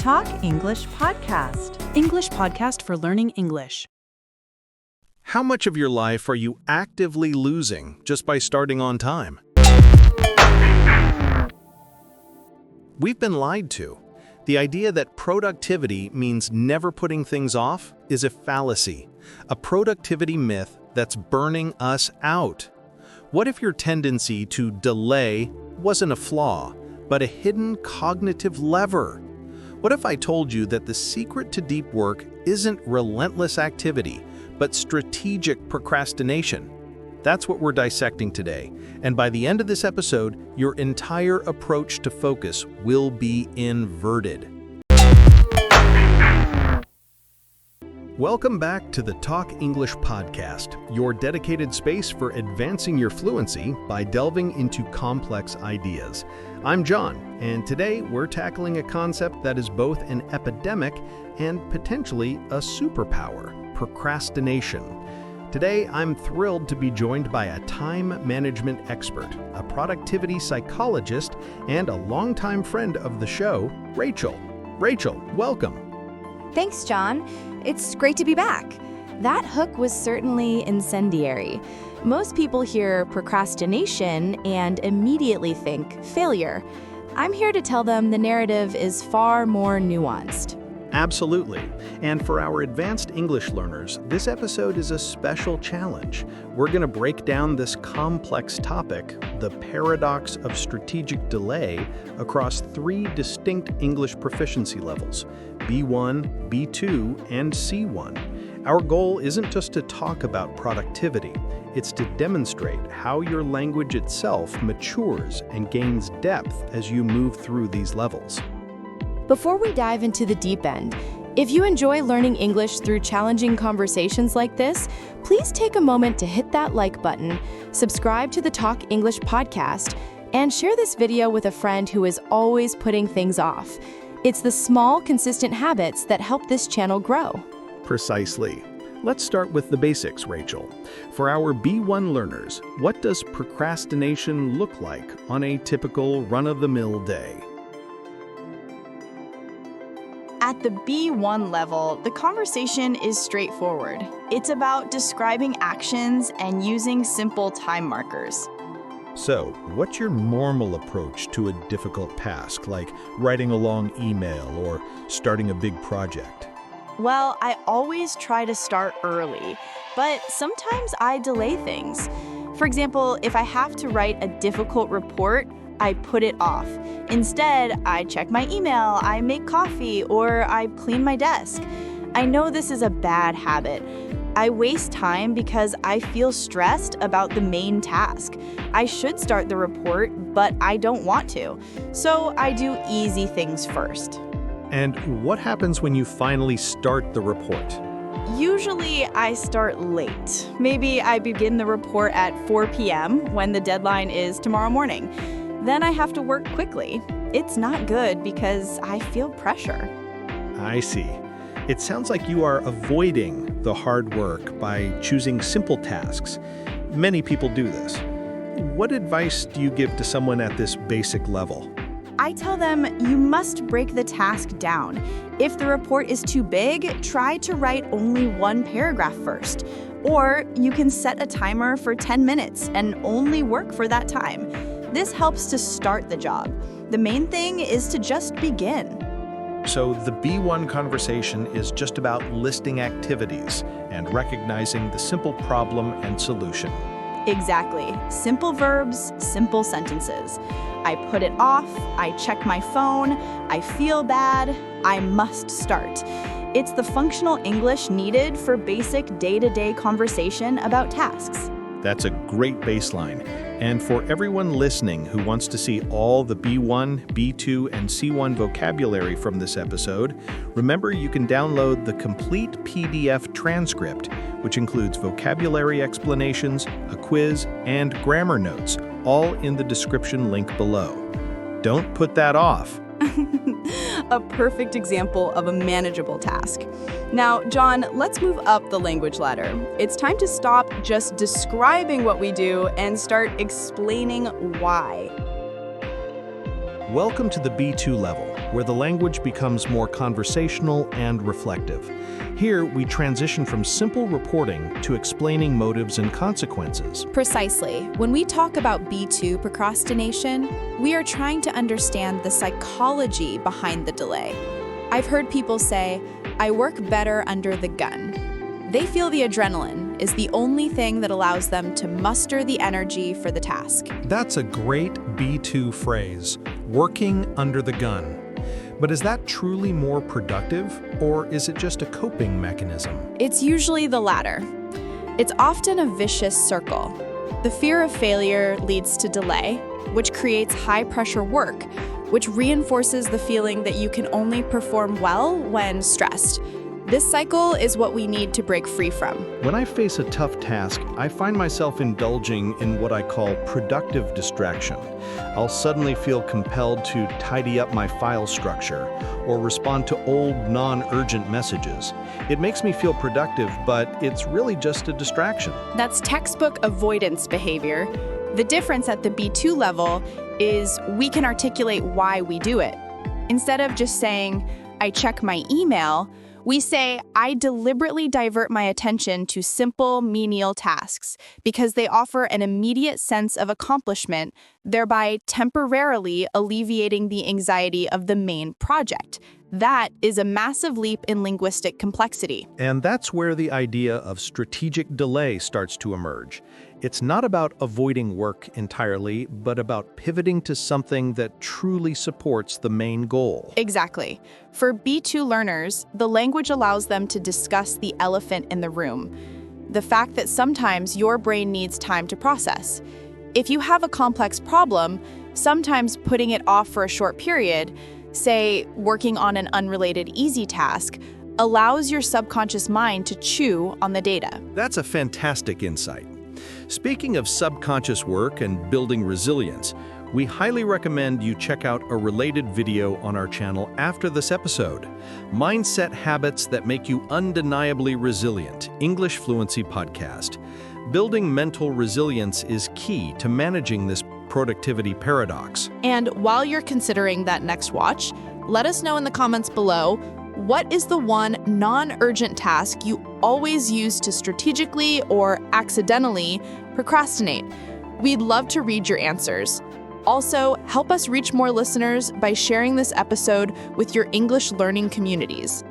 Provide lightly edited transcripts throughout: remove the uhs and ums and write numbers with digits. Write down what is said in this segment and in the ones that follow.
Talk English Podcast. English podcast for learning English. How much of your life are you actively losing just by starting on time? We've been lied to. The idea that productivity means never putting things off is a fallacy, a productivity myth that's burning us out. What if your tendency to delay wasn't a flaw, but a hidden cognitive lever? What if I told you that the secret to deep work isn't relentless activity, but strategic procrastination? That's what we're dissecting today, and by the end of this episode, your entire approach to focus will be inverted. Welcome back to the Talk English Podcast, your dedicated space for advancing your fluency by delving into complex ideas. I'm John, and today we're tackling a concept that is both an epidemic and potentially a superpower: procrastination. Today, I'm thrilled to be joined by a time management expert, a productivity psychologist, and a longtime friend of the show, Rachel. Rachel, welcome. Thanks, John. It's great to be back. That hook was certainly incendiary. Most people hear procrastination and immediately think failure. I'm here to tell them the narrative is far more nuanced. Absolutely. And for our advanced English learners, this episode is a special challenge. We're going to break down this complex topic, the paradox of strategic delay, across 3 distinct English proficiency levels: B1, B2, and C1. Our goal isn't just to talk about productivity, it's to demonstrate how your language itself matures and gains depth as you move through these levels. Before we dive into the deep end, if you enjoy learning English through challenging conversations like this, please take a moment to hit that like button, subscribe to the Talk English Podcast, and share this video with a friend who is always putting things off. It's the small, consistent habits that help this channel grow. Precisely. Let's start with the basics, Rachel. For our B1 learners, what does procrastination look like on a typical run-of-the-mill day? At the B1 level, the conversation is straightforward. It's about describing actions and using simple time markers. So, what's your normal approach to a difficult task, like writing a long email or starting a big project? Well, I always try to start early, but sometimes I delay things. For example, if I have to write a difficult report, I put it off. Instead, I check my email, I make coffee, or I clean my desk. I know this is a bad habit. I waste time because I feel stressed about the main task. I should start the report, but I don't want to. So I do easy things first. And what happens when you finally start the report? Usually I start late. Maybe I begin the report at 4 p.m. when the deadline is tomorrow morning. Then I have to work quickly. It's not good because I feel pressure. I see. It sounds like you are avoiding the hard work by choosing simple tasks. Many people do this. What advice do you give to someone at this basic level? I tell them you must break the task down. If the report is too big, try to write only 1 paragraph first. Or you can set a timer for 10 minutes and only work for that time. This helps to start the job. The main thing is to just begin. So the B1 conversation is just about listing activities and recognizing the simple problem and solution. Exactly. Simple verbs, simple sentences. I put it off, I check my phone, I feel bad, I must start. It's the functional English needed for basic day-to-day conversation about tasks. That's a great baseline. And for everyone listening who wants to see all the B1, B2, and C1 vocabulary from this episode, remember you can download the complete PDF transcript, which includes vocabulary explanations, a quiz, and grammar notes, all in the description link below. Don't put that off. A perfect example of a manageable task. Now, John, let's move up the language ladder. It's time to stop just describing what we do and start explaining why. Welcome to the B2 level, where the language becomes more conversational and reflective. Here, we transition from simple reporting to explaining motives and consequences. Precisely. When we talk about B2 procrastination, we are trying to understand the psychology behind the delay. I've heard people say, "I work better under the gun." They feel the adrenaline is the only thing that allows them to muster the energy for the task. That's a great B2 phrase, working under the gun. But is that truly more productive, or is it just a coping mechanism? It's usually the latter. It's often a vicious circle. The fear of failure leads to delay, which creates high-pressure work, which reinforces the feeling that you can only perform well when stressed. This cycle is what we need to break free from. When I face a tough task, I find myself indulging in what I call productive distraction. I'll suddenly feel compelled to tidy up my file structure or respond to old, non-urgent messages. It makes me feel productive, but it's really just a distraction. That's textbook avoidance behavior. The difference at the B2 level is we can articulate why we do it. Instead of just saying, "I check my email," we say, "I deliberately divert my attention to simple, menial tasks because they offer an immediate sense of accomplishment, thereby temporarily alleviating the anxiety of the main project." That is a massive leap in linguistic complexity. And that's where the idea of strategic delay starts to emerge. It's not about avoiding work entirely, but about pivoting to something that truly supports the main goal. Exactly. For B2 learners, the language allows them to discuss the elephant in the room, the fact that sometimes your brain needs time to process. If you have a complex problem, sometimes putting it off for a short period, say working on an unrelated easy task, allows your subconscious mind to chew on the data. That's a fantastic insight. Speaking of subconscious work and building resilience, we highly recommend you check out a related video on our channel after this episode, Mindset Habits That Make You Undeniably Resilient, English Fluency Podcast. Building mental resilience is key to managing this productivity paradox. And while you're considering that next watch, let us know in the comments below, what is the one non-urgent task you always use to strategically or accidentally procrastinate? We'd love to read your answers. Also, help us reach more listeners by sharing this episode with your English learning communities.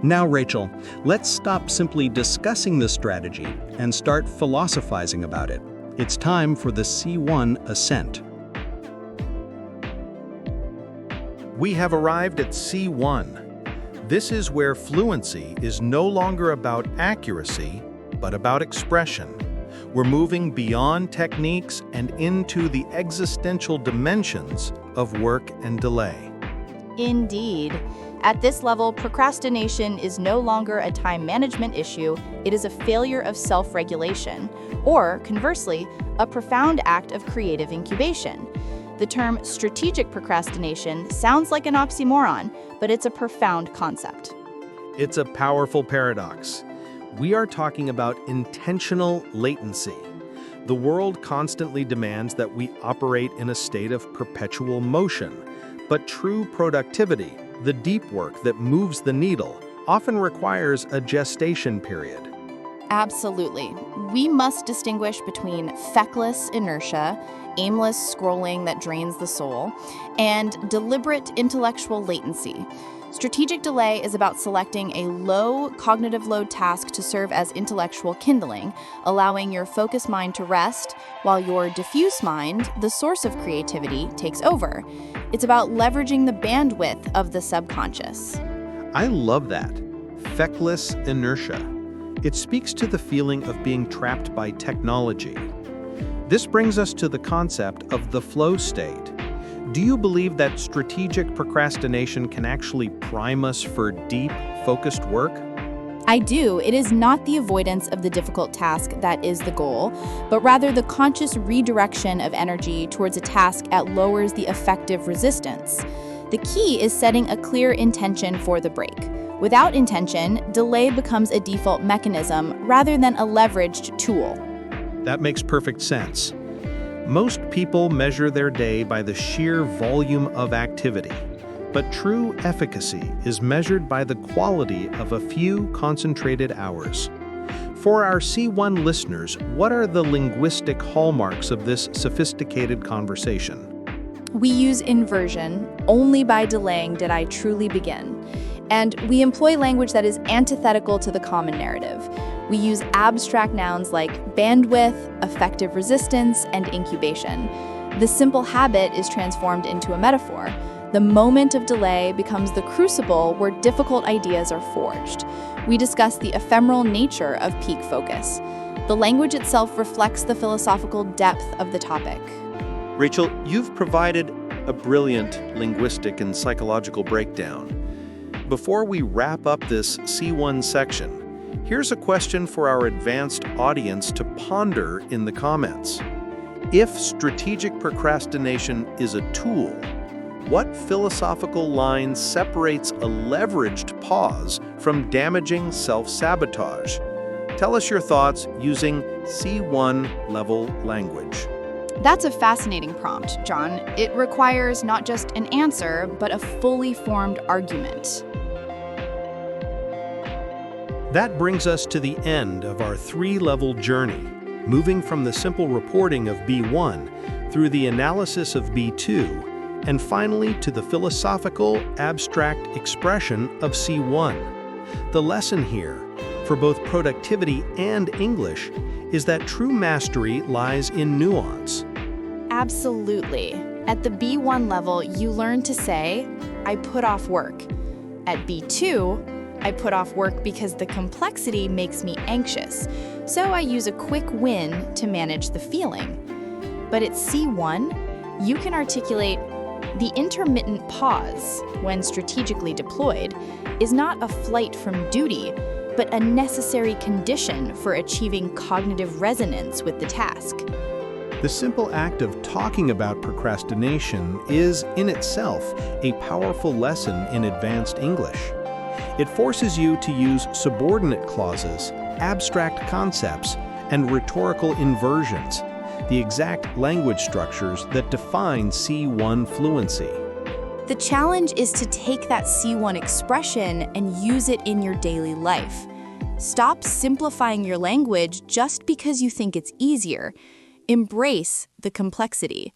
Now, Rachel, let's stop simply discussing this strategy and start philosophizing about it. It's time for the C1 ascent. We have arrived at C1. This is where fluency is no longer about accuracy, but about expression. We're moving beyond techniques and into the existential dimensions of work and delay. Indeed. At this level, procrastination is no longer a time management issue, it is a failure of self-regulation, or, conversely, a profound act of creative incubation. The term strategic procrastination sounds like an oxymoron, but it's a profound concept. It's a powerful paradox. We are talking about intentional latency. The world constantly demands that we operate in a state of perpetual motion, but true productivity, the deep work that moves the needle, often requires a gestation period. Absolutely. We must distinguish between feckless inertia, aimless scrolling that drains the soul, and deliberate intellectual latency. Strategic delay is about selecting a low cognitive load task to serve as intellectual kindling, allowing your focused mind to rest, while your diffuse mind, the source of creativity, takes over. It's about leveraging the bandwidth of the subconscious. I love that. Feckless inertia. It speaks to the feeling of being trapped by technology. This brings us to the concept of the flow state. Do you believe that strategic procrastination can actually prime us for deep, focused work? I do. It is not the avoidance of the difficult task that is the goal, but rather the conscious redirection of energy towards a task that lowers the effective resistance. The key is setting a clear intention for the break. Without intention, delay becomes a default mechanism rather than a leveraged tool. That makes perfect sense. Most people measure their day by the sheer volume of activity, but true efficacy is measured by the quality of a few concentrated hours. For our C1 listeners, what are the linguistic hallmarks of this sophisticated conversation? We use inversion. Only by delaying did I truly begin. And we employ language that is antithetical to the common narrative. We use abstract nouns like bandwidth, effective resistance, and incubation. The simple habit is transformed into a metaphor. The moment of delay becomes the crucible where difficult ideas are forged. We discuss the ephemeral nature of peak focus. The language itself reflects the philosophical depth of the topic. Rachel, you've provided a brilliant linguistic and psychological breakdown. Before we wrap up this C1 section, here's a question for our advanced audience to ponder in the comments. If strategic procrastination is a tool, what philosophical line separates a leveraged pause from damaging self-sabotage? Tell us your thoughts using C1 level language. That's a fascinating prompt, John. It requires not just an answer, but a fully formed argument. That brings us to the end of our three-level journey, moving from the simple reporting of B1 through the analysis of B2, and finally to the philosophical, abstract expression of C1. The lesson here, for both productivity and English, is that true mastery lies in nuance. Absolutely. At the B1 level, you learn to say, I put off work. At B2, I put off work because the complexity makes me anxious, so I use a quick win to manage the feeling. But at C1, you can articulate the intermittent pause, when strategically deployed, is not a flight from duty, but a necessary condition for achieving cognitive resonance with the task. The simple act of talking about procrastination is, in itself, a powerful lesson in advanced English. It forces you to use subordinate clauses, abstract concepts, and rhetorical inversions, the exact language structures that define C1 fluency. The challenge is to take that C1 expression and use it in your daily life. Stop simplifying your language just because you think it's easier. Embrace the complexity.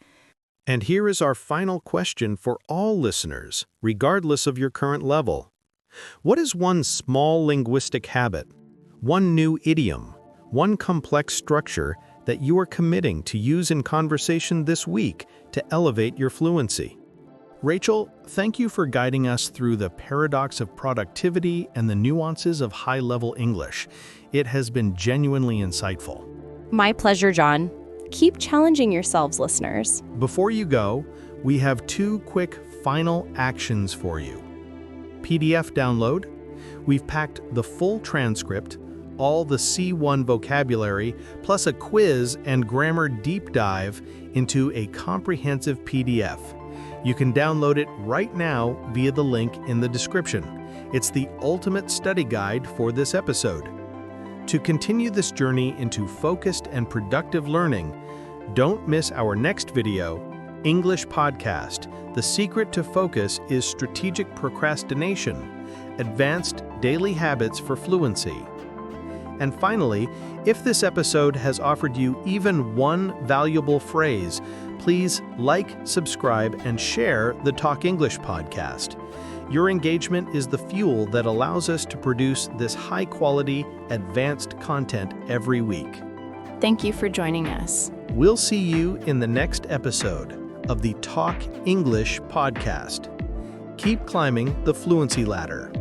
And here is our final question for all listeners, regardless of your current level. What is one small linguistic habit, one new idiom, one complex structure that you are committing to use in conversation this week to elevate your fluency? Rachel, thank you for guiding us through the paradox of productivity and the nuances of high-level English. It has been genuinely insightful. My pleasure, John. Keep challenging yourselves, listeners. Before you go, we have two quick final actions for you. PDF download. We've packed the full transcript, all the C1 vocabulary, plus a quiz and grammar deep dive into a comprehensive PDF. You can download it right now via the link in the description. It's the ultimate study guide for this episode. To continue this journey into focused and productive learning, don't miss our next video, English Podcast. The secret to focus is strategic procrastination, advanced daily habits for fluency. And finally, if this episode has offered you even one valuable phrase, please like, subscribe, and share the Talk English podcast. Your engagement is the fuel that allows us to produce this high-quality, advanced content every week. Thank you for joining us. We'll see you in the next episode of the Talk English podcast. Keep climbing the fluency ladder.